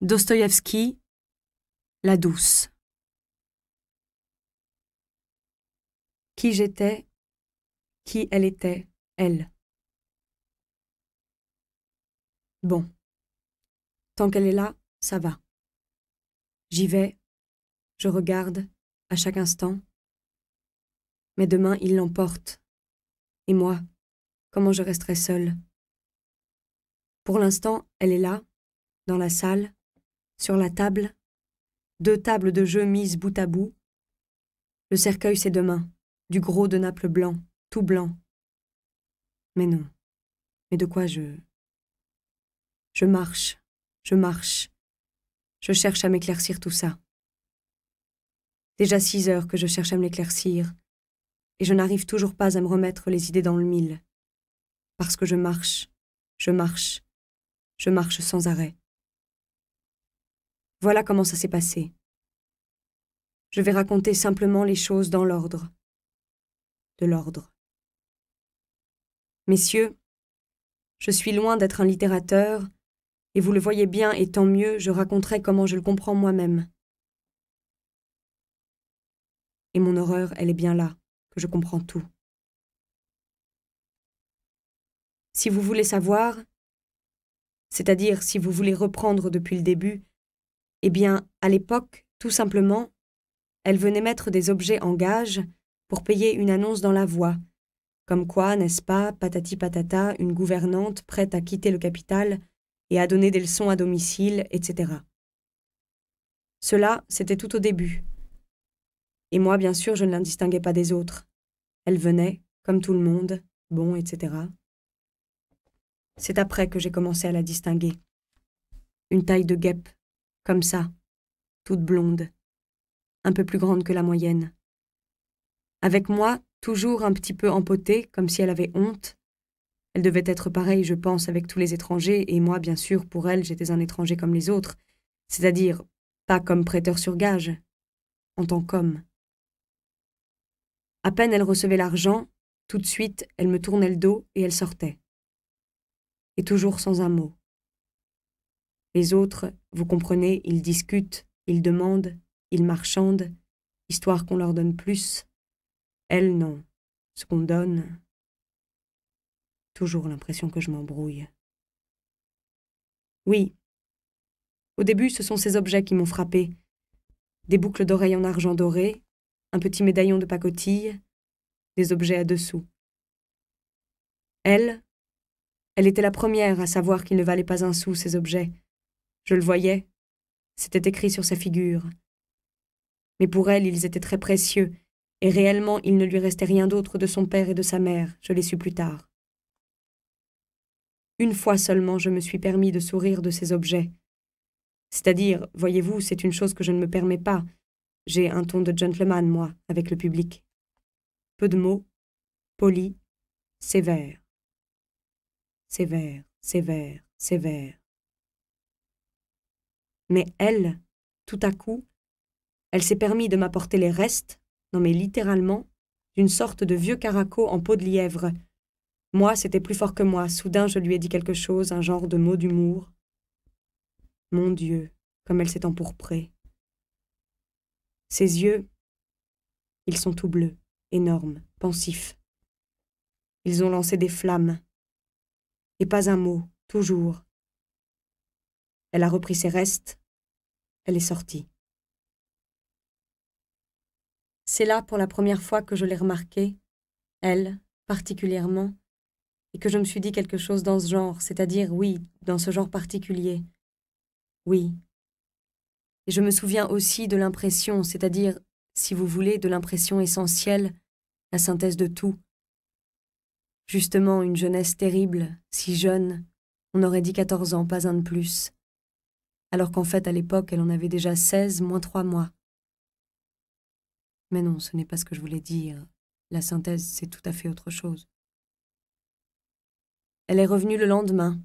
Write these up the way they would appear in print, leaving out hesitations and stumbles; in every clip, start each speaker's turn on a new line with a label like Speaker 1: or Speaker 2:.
Speaker 1: Dostoïevski, La douce. Qui j'étais, qui elle était, elle. Bon. Tant qu'elle est là, ça va. J'y vais, je regarde, à chaque instant. Mais demain, il l'emporte. Et moi, comment je resterai seule? Pour l'instant, elle est là, dans la salle, sur la table, 2 tables de jeu mises bout à bout. Le cercueil, c'est demain, du gros de Naples blanc, tout blanc. Mais non. Mais de quoi je marche, je marche. Je cherche à m'éclaircir tout ça. Déjà 6 heures que je cherche à me l'éclaircir, et je n'arrive toujours pas à me remettre les idées dans le mille. Parce que je marche, je marche, je marche sans arrêt. Voilà comment ça s'est passé. Je vais raconter simplement les choses dans l'ordre. De l'ordre. Messieurs, je suis loin d'être un littérateur, et vous le voyez bien, et tant mieux, je raconterai comment je le comprends moi-même. Et mon horreur, elle est bien là, que je comprends tout. Si vous voulez savoir, c'est-à-dire si vous voulez reprendre depuis le début, eh bien, à l'époque, tout simplement, elle venait mettre des objets en gage pour payer une annonce dans la voie, comme quoi, n'est-ce pas, patati patata, une gouvernante prête à quitter le capital et à donner des leçons à domicile, etc. Cela, c'était tout au début. Et moi, bien sûr, je ne la distinguais pas des autres. Elle venait, comme tout le monde, bon, etc. C'est après que j'ai commencé à la distinguer. Une taille de guêpe, comme ça, toute blonde, un peu plus grande que la moyenne. Avec moi, toujours un petit peu empotée, comme si elle avait honte. Elle devait être pareille, je pense, avec tous les étrangers, et moi, bien sûr, pour elle, j'étais un étranger comme les autres, c'est-à-dire pas comme prêteur sur gage, en tant qu'homme. À peine elle recevait l'argent, tout de suite, elle me tournait le dos et elle sortait. Et toujours sans un mot. Les autres, vous comprenez, ils discutent, ils demandent, ils marchandent, histoire qu'on leur donne plus. Elle, non. Ce qu'on donne... Toujours l'impression que je m'embrouille. Oui. Au début, ce sont ces objets qui m'ont frappé. Des boucles d'oreilles en argent doré, un petit médaillon de pacotille, des objets à dessous. Elle était la première à savoir qu'ils ne valaient pas un sou, ces objets. Je le voyais. C'était écrit sur sa figure. Mais pour elle, ils étaient très précieux, et réellement, il ne lui restait rien d'autre de son père et de sa mère, je l'ai su plus tard. Une fois seulement, je me suis permis de sourire de ces objets. C'est-à-dire, voyez-vous, c'est une chose que je ne me permets pas. J'ai un ton de gentleman, moi, avec le public. Peu de mots, poli, sévère. Sévère, sévère, sévère. Mais elle, tout à coup, elle s'est permis de m'apporter les restes, non mais littéralement, d'une sorte de vieux caraco en peau de lièvre. Moi, c'était plus fort que moi. Soudain, je lui ai dit quelque chose, un genre de mot d'humour. Mon Dieu, comme elle s'est empourprée. Ses yeux, ils sont tout bleus, énormes, pensifs. Ils ont lancé des flammes. Et pas un mot, toujours. Elle a repris ses restes. Elle est sortie. C'est là pour la première fois que je l'ai remarquée, elle, particulièrement, et que je me suis dit quelque chose dans ce genre, c'est-à-dire, oui, dans ce genre particulier. Oui. Et je me souviens aussi de l'impression, c'est-à-dire, si vous voulez, de l'impression essentielle, la synthèse de tout. Justement, une jeunesse terrible, si jeune, on aurait dit 14 ans, pas un de plus. Alors qu'en fait, à l'époque, elle en avait déjà 16, moins 3 mois. Mais non, ce n'est pas ce que je voulais dire. La synthèse, c'est tout à fait autre chose. Elle est revenue le lendemain.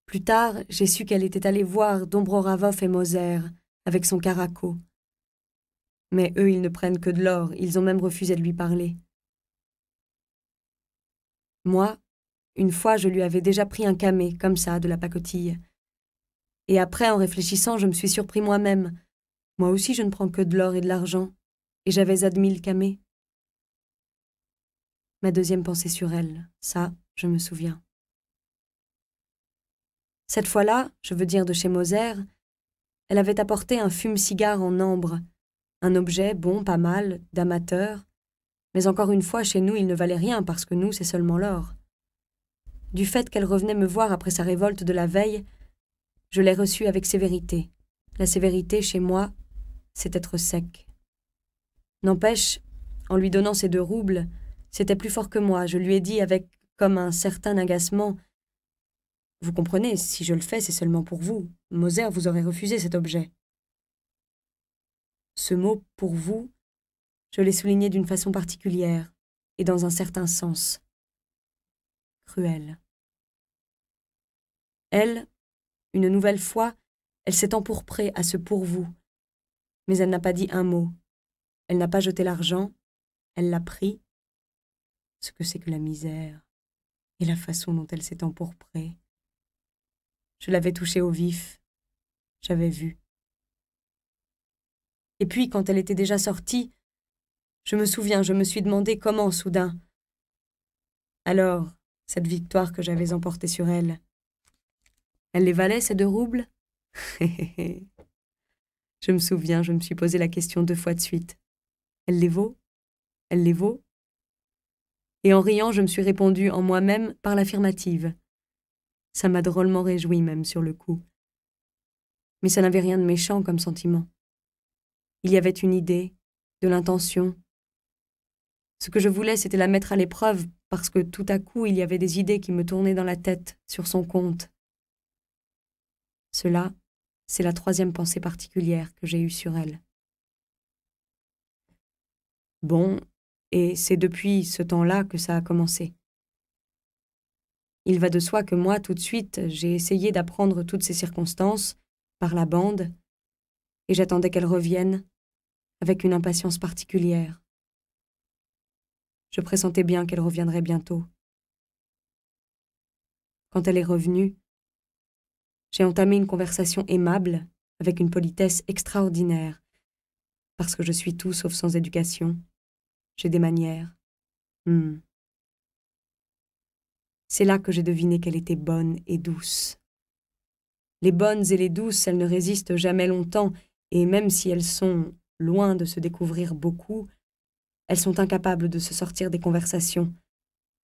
Speaker 1: Plus tard, j'ai su qu'elle était allée voir Dombroravov et Moser, avec son caraco. Mais eux, ils ne prennent que de l'or, ils ont même refusé de lui parler. Moi, une fois, je lui avais déjà pris un camé, comme ça, de la pacotille. Et après, en réfléchissant, je me suis surpris moi-même. Moi aussi, je ne prends que de l'or et de l'argent, et j'avais admis le camé. Ma deuxième pensée sur elle, ça, je me souviens. Cette fois-là, je veux dire de chez Moser, elle avait apporté un fume-cigare en ambre, un objet bon, pas mal, d'amateur, mais encore une fois, chez nous, il ne valait rien parce que nous, c'est seulement l'or. Du fait qu'elle revenait me voir après sa révolte de la veille, je l'ai reçue avec sévérité. La sévérité, chez moi, c'est être sec. N'empêche, en lui donnant ces 2 roubles, c'était plus fort que moi. Je lui ai dit avec comme un certain agacement « Vous comprenez, si je le fais, c'est seulement pour vous. Moser vous aurait refusé cet objet. » Ce mot « pour vous », je l'ai souligné d'une façon particulière et dans un certain sens. Cruel. Elle, une nouvelle fois, elle s'est empourprée à ce « pour vous », mais elle n'a pas dit un mot. Elle n'a pas jeté l'argent, elle l'a pris. Ce que c'est que la misère et la façon dont elle s'est empourprée. Je l'avais touchée au vif, j'avais vu. Et puis, quand elle était déjà sortie, je me souviens, je me suis demandé comment, soudain. Alors, cette victoire que j'avais emportée sur elle, elle les valait, ces 2 roubles? Je me souviens, je me suis posé la question 2 fois de suite. Elle les vaut? Elle les vaut? Et en riant, je me suis répondu en moi-même par l'affirmative. Ça m'a drôlement réjoui même sur le coup. Mais ça n'avait rien de méchant comme sentiment. Il y avait une idée, de l'intention. Ce que je voulais, c'était la mettre à l'épreuve parce que tout à coup, il y avait des idées qui me tournaient dans la tête sur son compte. Cela, c'est la 3e pensée particulière que j'ai eue sur elle. Bon, et c'est depuis ce temps-là que ça a commencé. Il va de soi que moi, tout de suite, j'ai essayé d'apprendre toutes ces circonstances, par la bande, et j'attendais qu'elle revienne, avec une impatience particulière. Je pressentais bien qu'elle reviendrait bientôt. Quand elle est revenue, j'ai entamé une conversation aimable, avec une politesse extraordinaire, parce que je suis tout sauf sans éducation. J'ai des manières. C'est là que j'ai deviné qu'elle était bonne et douce. Les bonnes et les douces, elles ne résistent jamais longtemps, et même si elles sont loin de se découvrir beaucoup, elles sont incapables de se sortir des conversations.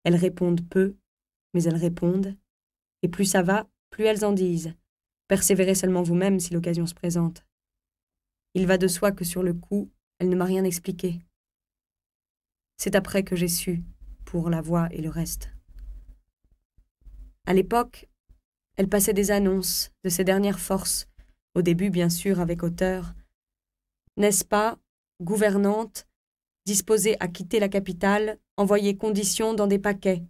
Speaker 1: Elles répondent peu, mais elles répondent, et plus ça va, plus elles en disent. Persévérez seulement vous-même si l'occasion se présente. Il va de soi que sur le coup, elle ne m'a rien expliqué. C'est après que j'ai su, pour la voix et le reste. À l'époque, elle passait des annonces de ses dernières forces, au début bien sûr avec hauteur. N'est-ce pas, gouvernante, disposée à quitter la capitale, envoyer conditions dans des paquets.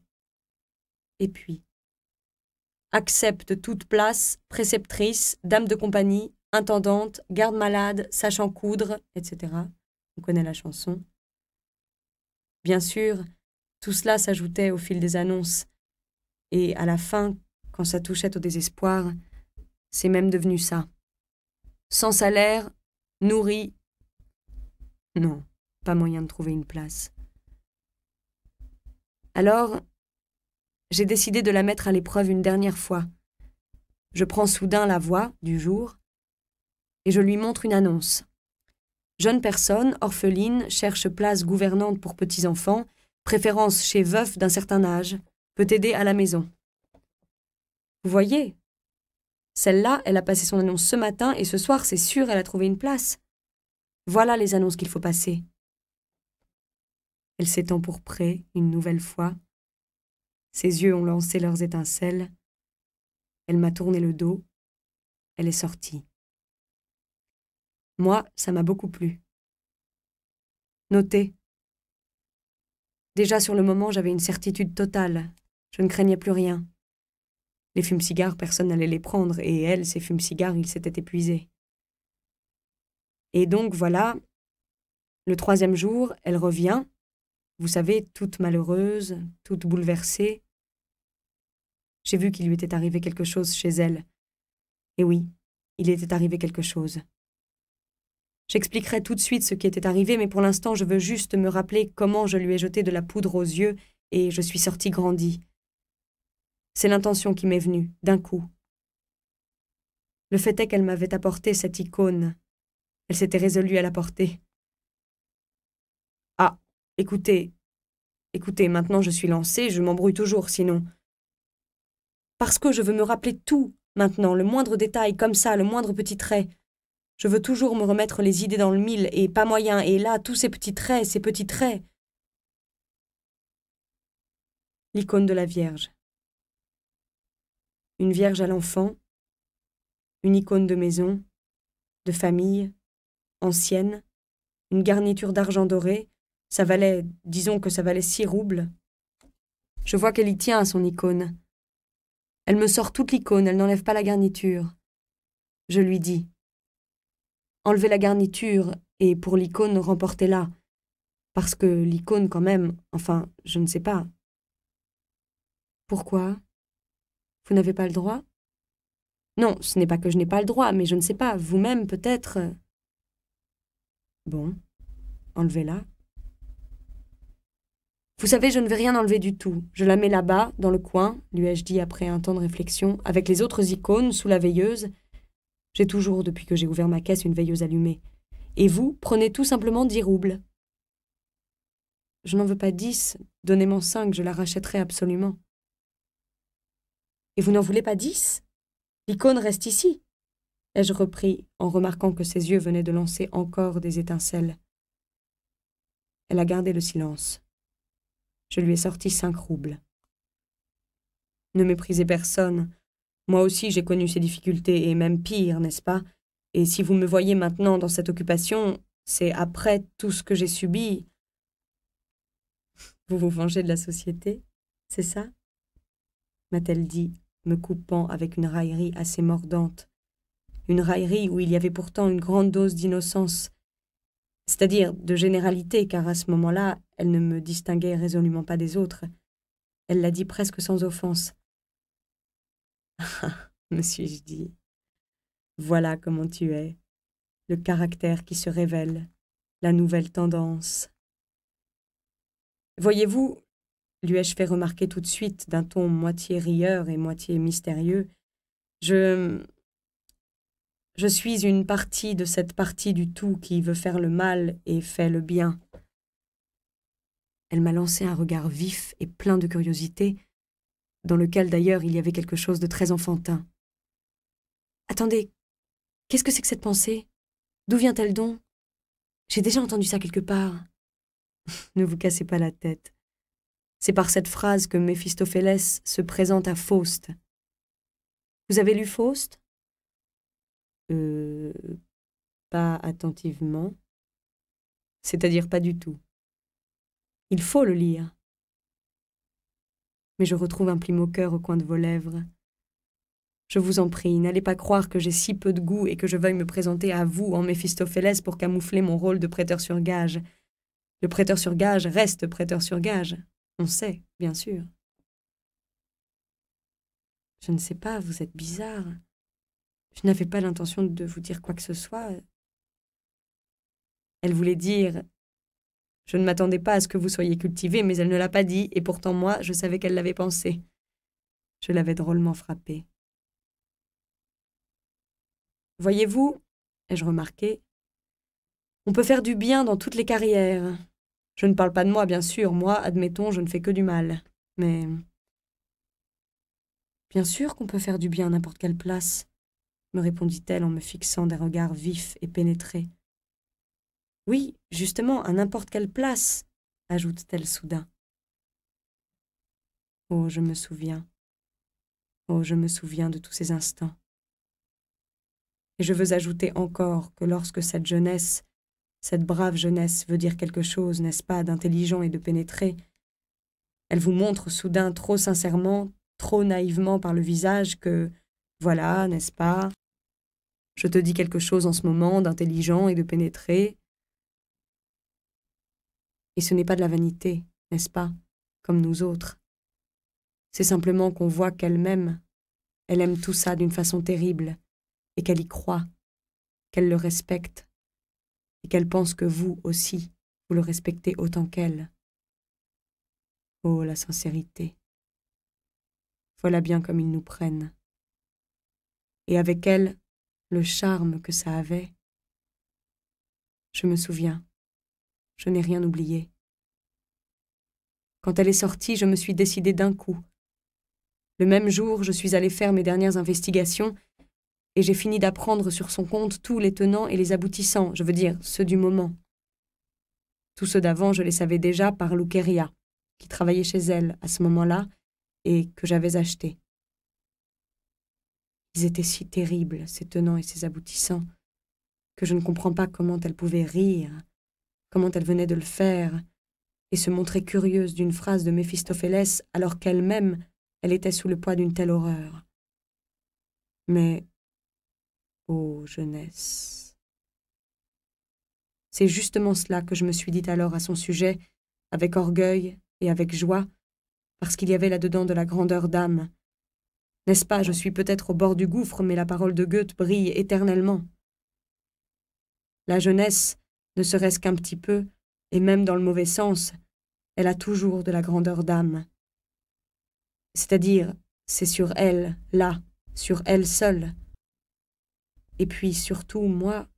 Speaker 1: Et puis, accepte toute place, préceptrice, dame de compagnie, intendante, garde-malade, sachant coudre, etc. On connaît la chanson. Bien sûr, tout cela s'ajoutait au fil des annonces, et à la fin, quand ça touchait au désespoir, c'est même devenu ça. Sans salaire, nourri. Non, pas moyen de trouver une place. Alors, j'ai décidé de la mettre à l'épreuve une dernière fois. Je prends soudain la voix du jour et je lui montre une annonce. Jeune personne, orpheline, cherche place gouvernante pour petits-enfants, préférence chez veuf d'un certain âge, peut aider à la maison. Vous voyez, celle-là, elle a passé son annonce ce matin et ce soir, c'est sûr, elle a trouvé une place. Voilà les annonces qu'il faut passer. Elle s'est empourprée une nouvelle fois. Ses yeux ont lancé leurs étincelles. Elle m'a tourné le dos. Elle est sortie. Moi, ça m'a beaucoup plu. Notez. Déjà sur le moment, j'avais une certitude totale. Je ne craignais plus rien. Les fumes-cigares, personne n'allait les prendre, et elle, ses fumes-cigares, ils s'étaient épuisés. Et donc, voilà, le 3e jour, elle revient, vous savez, toute malheureuse, toute bouleversée. J'ai vu qu'il lui était arrivé quelque chose chez elle. Et oui, il était arrivé quelque chose. J'expliquerai tout de suite ce qui était arrivé, mais pour l'instant, je veux juste me rappeler comment je lui ai jeté de la poudre aux yeux et je suis sortie grandie. C'est l'intention qui m'est venue, d'un coup. Le fait est qu'elle m'avait apporté cette icône. Elle s'était résolue à la porter. Ah, écoutez, maintenant je suis lancée, je m'embrouille toujours sinon. Parce que je veux me rappeler tout, maintenant, le moindre détail, comme ça, le moindre petit trait. Je veux toujours me remettre les idées dans le mille, et pas moyen, et là, tous ces petits traits, ces petits traits. L'icône de la Vierge. Une Vierge à l'enfant, une icône de maison, de famille, ancienne, une garniture d'argent doré, ça valait, disons que ça valait 6 roubles. Je vois qu'elle y tient à son icône. Elle me sort toute l'icône, elle n'enlève pas la garniture. Je lui dis. Enlevez la garniture, et pour l'icône, remportez-la. Parce que l'icône, quand même, enfin, je ne sais pas. Pourquoi? Vous n'avez pas le droit? Non, ce n'est pas que je n'ai pas le droit, mais je ne sais pas, vous-même, peut-être. Bon, enlevez-la. Vous savez, je ne vais rien enlever du tout. Je la mets là-bas, dans le coin, lui ai-je dit après un temps de réflexion, avec les autres icônes, sous la veilleuse. J'ai toujours, depuis que j'ai ouvert ma caisse, une veilleuse allumée. Et vous, prenez tout simplement 10 roubles. Je n'en veux pas 10, donnez-moi 5, je la rachèterai absolument. Et vous n'en voulez pas 10? L'icône reste ici, ai-je repris, en remarquant que ses yeux venaient de lancer encore des étincelles. Elle a gardé le silence. Je lui ai sorti 5 roubles. Ne méprisez personne. Moi aussi j'ai connu ces difficultés, et même pire, n'est-ce pas? Et si vous me voyez maintenant dans cette occupation, c'est après tout ce que j'ai subi. Vous vous vengez de la société, c'est ça? M'a-t-elle dit, me coupant avec une raillerie assez mordante. Une raillerie où il y avait pourtant une grande dose d'innocence, c'est-à-dire de généralité, car à ce moment-là, elle ne me distinguait résolument pas des autres. Elle l'a dit presque sans offense. Ah, me suis-je dit, voilà comment tu es, le caractère qui se révèle, la nouvelle tendance. Voyez-vous, lui ai-je fait remarquer tout de suite d'un ton moitié rieur et moitié mystérieux, je suis une partie de cette partie du tout qui veut faire le mal et fait le bien. Elle m'a lancé un regard vif et plein de curiosité, dans lequel d'ailleurs il y avait quelque chose de très enfantin. Attendez, qu'est-ce que c'est que cette pensée? D'où vient-elle donc? J'ai déjà entendu ça quelque part. Ne vous cassez pas la tête. C'est par cette phrase que Méphistophélès se présente à Faust. Vous avez lu Faust? Pas attentivement. C'est-à-dire pas du tout. Il faut le lire. Mais je retrouve un pli moqueur au coin de vos lèvres. Je vous en prie, n'allez pas croire que j'ai si peu de goût et que je veuille me présenter à vous en Méphistophélès pour camoufler mon rôle de prêteur sur gage. Le prêteur sur gage reste prêteur sur gage. On sait, bien sûr. Je ne sais pas, vous êtes bizarre. Je n'avais pas l'intention de vous dire quoi que ce soit. Elle voulait dire... Je ne m'attendais pas à ce que vous soyez cultivé, mais elle ne l'a pas dit, et pourtant moi, je savais qu'elle l'avait pensé. Je l'avais drôlement frappée. Voyez-vous, ai-je remarqué, on peut faire du bien dans toutes les carrières. Je ne parle pas de moi, bien sûr. Moi, admettons, je ne fais que du mal. Mais... Bien sûr qu'on peut faire du bien à n'importe quelle place, me répondit-elle en me fixant d'un regard vif et pénétré. Oui, justement, à n'importe quelle place, ajoute-t-elle soudain. Oh, je me souviens. Oh, je me souviens de tous ces instants. Et je veux ajouter encore que lorsque cette jeunesse, cette brave jeunesse veut dire quelque chose, n'est-ce pas, d'intelligent et de pénétré, elle vous montre soudain trop sincèrement, trop naïvement par le visage que, voilà, n'est-ce pas, je te dis quelque chose en ce moment d'intelligent et de pénétré. Et ce n'est pas de la vanité, n'est-ce pas, comme nous autres. C'est simplement qu'on voit qu'elle m'aime. Elle aime tout ça d'une façon terrible. et qu'elle y croit, qu'elle le respecte, et qu'elle pense que vous aussi, vous le respectez autant qu'elle. Oh, la sincérité. Voilà bien comme ils nous prennent. Et avec elle, le charme que ça avait. Je me souviens, je n'ai rien oublié. Quand elle est sortie, je me suis décidée d'un coup. Le même jour, je suis allée faire mes dernières investigations et j'ai fini d'apprendre sur son compte tous les tenants et les aboutissants, je veux dire, ceux du moment. Tous ceux d'avant, je les savais déjà par Luqueria, qui travaillait chez elle à ce moment-là et que j'avais acheté. Ils étaient si terribles, ces tenants et ces aboutissants, que je ne comprends pas comment elle pouvait rire, comment elle venait de le faire, et se montrer curieuse d'une phrase de Méphistophélès alors qu'elle-même, elle était sous le poids d'une telle horreur. Mais, ô jeunesse! C'est justement cela que je me suis dit alors à son sujet, avec orgueil et avec joie, parce qu'il y avait là-dedans de la grandeur d'âme. N'est-ce pas, je suis peut-être au bord du gouffre, mais la parole de Goethe brille éternellement. La jeunesse, ne serait-ce qu'un petit peu, et même dans le mauvais sens, elle a toujours de la grandeur d'âme. C'est-à-dire, c'est sur elle, là, sur elle seule. Et puis surtout, moi,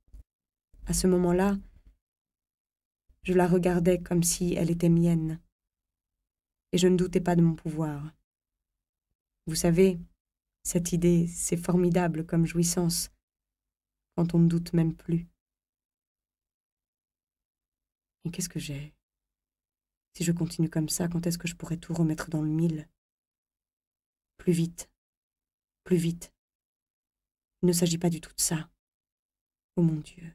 Speaker 1: à ce moment-là, je la regardais comme si elle était mienne. Et je ne doutais pas de mon pouvoir. Vous savez, cette idée, c'est formidable comme jouissance, quand on ne doute même plus. Et qu'est-ce que j'ai? Si je continue comme ça, quand est-ce que je pourrais tout remettre dans le mille? Plus vite, plus vite. Il ne s'agit pas du tout de ça. Oh mon Dieu.